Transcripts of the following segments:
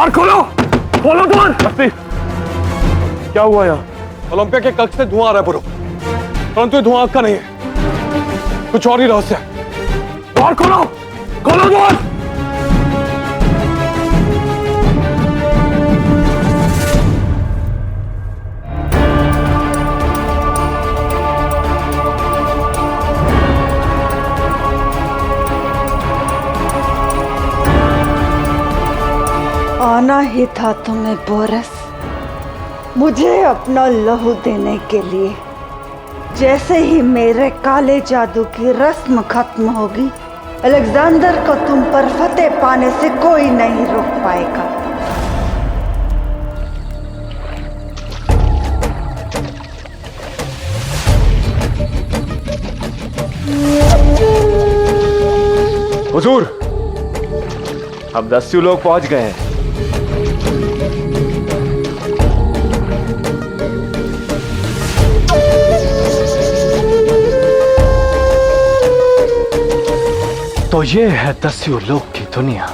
द्वार खोलो, खोलो द्वार। क्या हुआ यहाँ? ओलंपिया के कक्ष से धुआं आ रहा है पुरो, परंतु ये धुआं आग का नहीं है, कुछ और ही रहस्य है। द्वार खोलो, खोलो द्वार। आना ही था तुम्हें बोरस, मुझे अपना लहू देने के लिए। जैसे ही मेरे काले जादू की रस्म खत्म होगी, अलेक्जेंडर को तुम पर फतेह पाने से कोई नहीं रोक पाएगा। हुजूर, अब दस्यु लोग पहुंच गए हैं। तो ये है दस्यु लोक की दुनिया।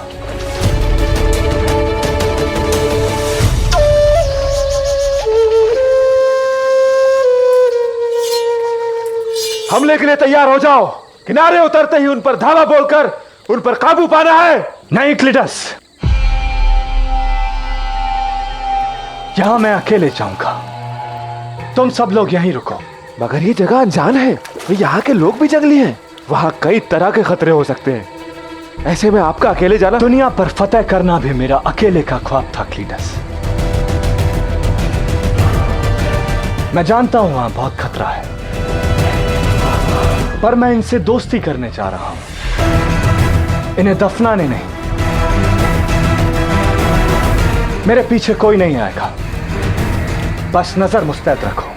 हमले के लिए तैयार हो जाओ। किनारे उतरते ही उन पर धावा बोलकर उन पर काबू पाना है। नहीं क्लिटस, यहां मैं अकेले जाऊंगा, तुम सब लोग यहीं रुको। मगर ये जगह अनजान है, यहाँ के लोग भी जंगली हैं। वहां कई तरह के खतरे हो सकते हैं। ऐसे में आपका अकेले जाना। दुनिया पर फतेह करना भी मेरा अकेले का ख्वाब था क्लिटस। मैं जानता हूं वहां बहुत खतरा है, पर मैं इनसे दोस्ती करने जा रहा हूं, इन्हें दफनाने नहीं। मेरे पीछे कोई नहीं आएगा, बस नजर मुस्तैद रखो।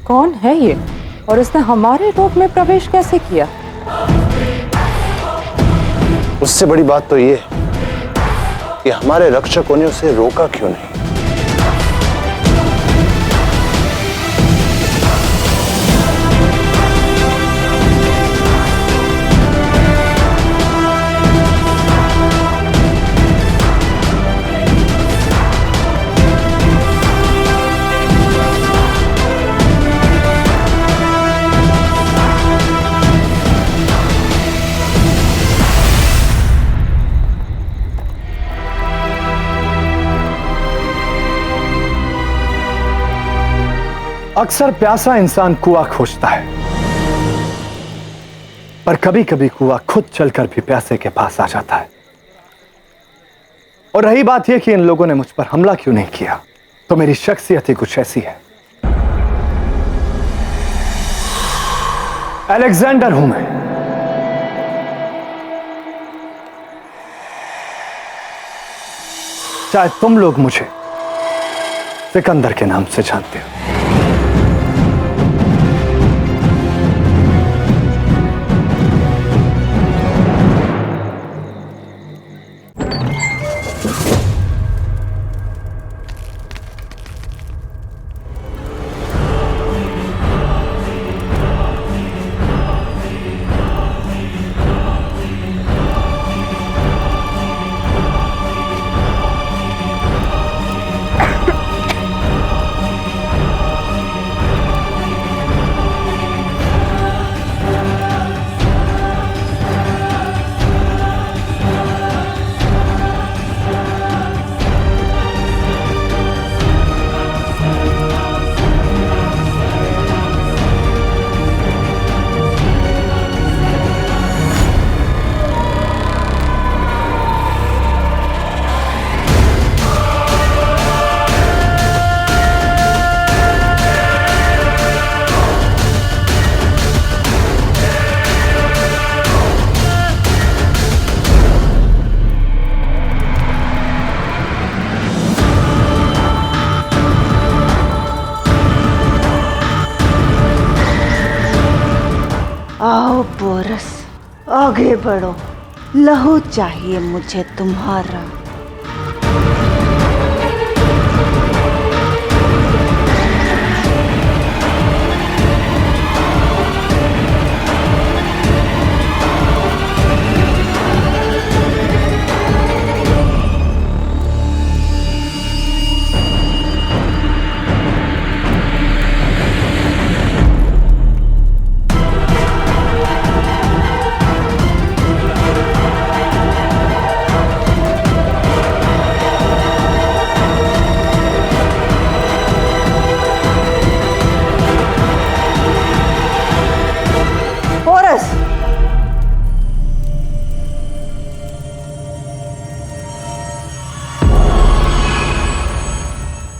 कौन है ये और इसने हमारे रूप में प्रवेश कैसे किया? उससे बड़ी बात तो ये कि हमारे रक्षकों ने उसे रोका क्यों नहीं। अक्सर प्यासा इंसान कुआं खोजता है, पर कभी कभी कुआं खुद चलकर भी प्यासे के पास आ जाता है। और रही बात यह कि इन लोगों ने मुझ पर हमला क्यों नहीं किया, तो मेरी शख्सियत ही कुछ ऐसी है। अलेक्जेंडर हूं मैं, चाहे तुम लोग मुझे सिकंदर के नाम से जानते हो। आगे बढ़ो, लहू चाहिए मुझे तुम्हारा।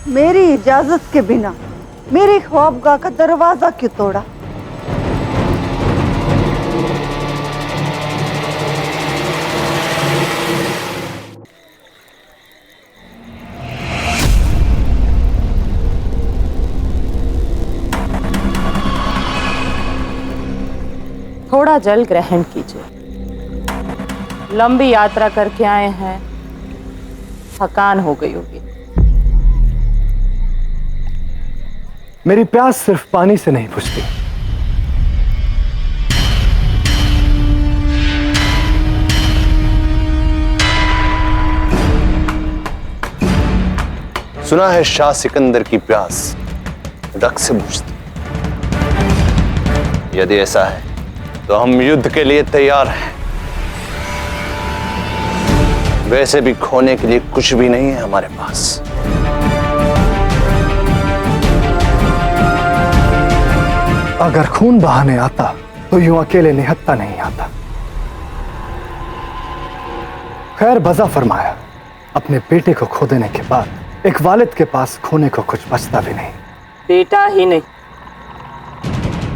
मेरी इजाजत के बिना मेरी ख्वाबगाह का दरवाजा क्यों तोड़ा? थोड़ा जल ग्रहण कीजिए। लंबी यात्रा करके आए हैं, थकान हो गई होगी। मेरी प्यास सिर्फ पानी से नहीं बुझती। सुना है शाह सिकंदर की प्यास रक्त से बुझती। यदि ऐसा है तो हम युद्ध के लिए तैयार हैं। वैसे भी खोने के लिए कुछ भी नहीं है हमारे पास। अगर खून बहाने आता तो यूं अकेले निहत्ता नहीं आता। खैर बजा फरमाया, अपने बेटे को खो देने के बाद एक वालिद के पास खोने को कुछ बचता भी नहीं। बेटा ही नहीं,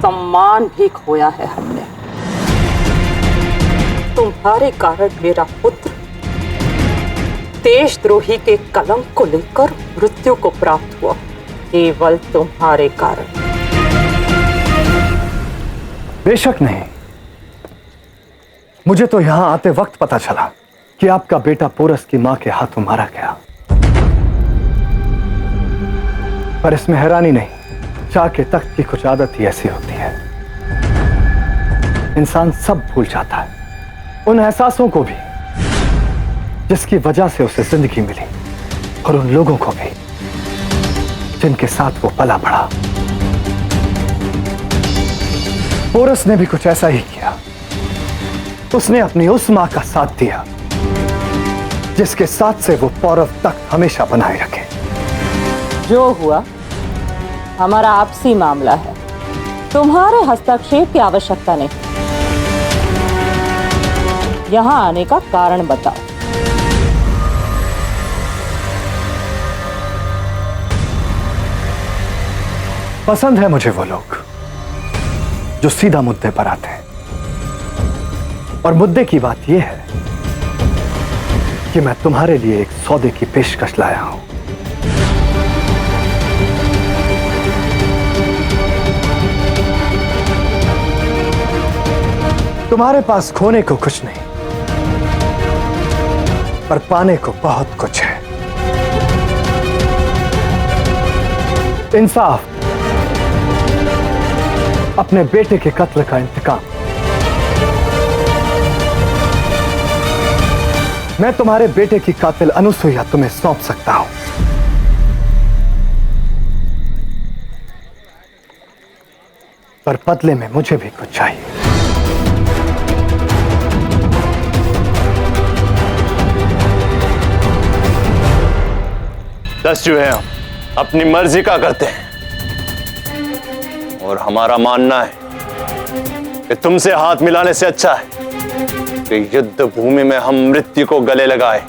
सम्मान भी खोया है हमने। तुम्हारे कारण मेरा पुत्र देशद्रोही के कलंक को लेकर मृत्यु को प्राप्त हुआ, केवल तुम्हारे कारण। बेशक नहीं, मुझे तो यहां आते वक्त पता चला कि आपका बेटा पोरस की मां के हाथों मारा गया। पर इसमें हैरानी नहीं, शाह के तख्त की कुछ आदत ही ऐसी होती है। इंसान सब भूल जाता है, उन एहसासों को भी जिसकी वजह से उसे जिंदगी मिली, और उन लोगों को भी जिनके साथ वो पला बढ़ा। पोरस ने भी कुछ ऐसा ही किया। उसने अपनी उस मां का साथ दिया जिसके साथ से वो पौरव तक हमेशा बनाए रखे। जो हुआ हमारा आपसी मामला है, तुम्हारे हस्तक्षेप की आवश्यकता नहीं। यहां आने का कारण बताओ। पसंद है मुझे वो लोग जो सीधा मुद्दे पर आते हैं, और मुद्दे की बात यह है कि मैं तुम्हारे लिए एक सौदे की पेशकश लाया हूं। तुम्हारे पास खोने को कुछ नहीं, पर पाने को बहुत कुछ है। इंसाफ, अपने बेटे के कत्ल का इंतकाम। मैं तुम्हारे बेटे की कातिल अनुसुईया तुम्हें सौंप सकता हूं, पर बदले में मुझे भी कुछ चाहिए। दस जो है हम अपनी मर्जी का करते हैं, और हमारा मानना है कि तुमसे हाथ मिलाने से अच्छा है कि युद्ध भूमि में हम मृत्यु को गले लगाए।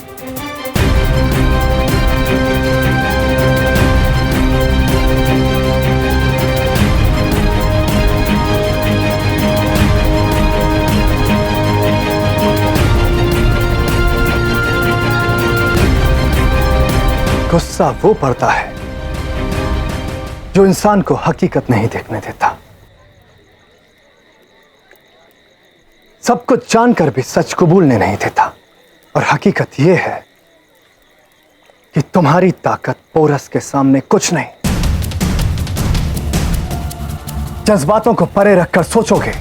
गुस्सा वो पड़ता है जो इंसान को हकीकत नहीं देखने देता। सब कुछ जानकर भी सच कबूलने नहीं देता। और हकीकत यह है कि तुम्हारी ताकत पोरस के सामने कुछ नहीं। जज्बातों को परे रखकर सोचोगे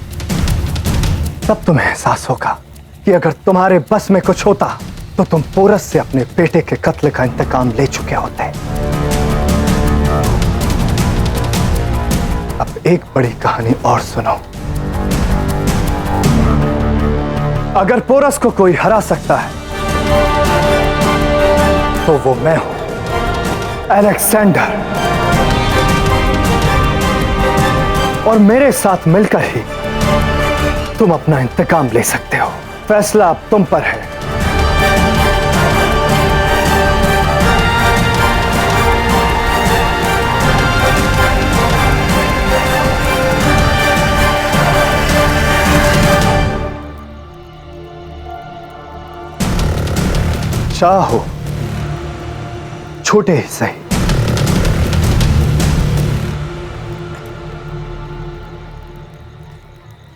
तब तुम्हें एहसास होगा कि अगर तुम्हारे बस में कुछ होता तो तुम पोरस से अपने बेटे के कत्ल का इंतकाम ले चुके होते। अब एक बड़ी कहानी और सुनो। अगर पोरस को कोई हरा सकता है तो वो मैं हूं, अलेक्जेंडर। और मेरे साथ मिलकर ही तुम अपना इंतकाम ले सकते हो। फैसला अब तुम पर है। चाहो छोटे ही सही।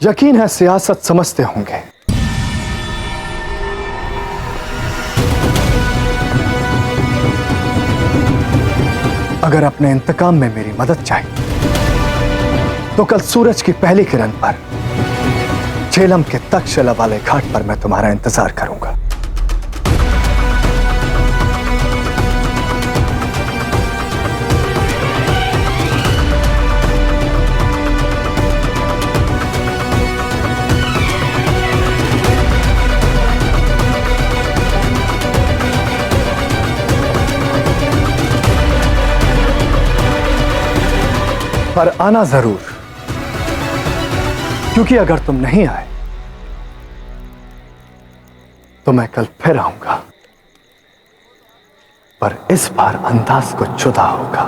यकीन है सियासत समझते होंगे। अगर अपने इंतकाम में मेरी मदद चाहिए तो कल सूरज की पहली किरण पर झेलम के तक्षशिला वाले घाट पर मैं तुम्हारा इंतजार करूंगा। पर आना जरूर, क्योंकि अगर तुम नहीं आए तो मैं कल फिर आऊंगा, पर इस बार अंदाज कुछ जुदा होगा।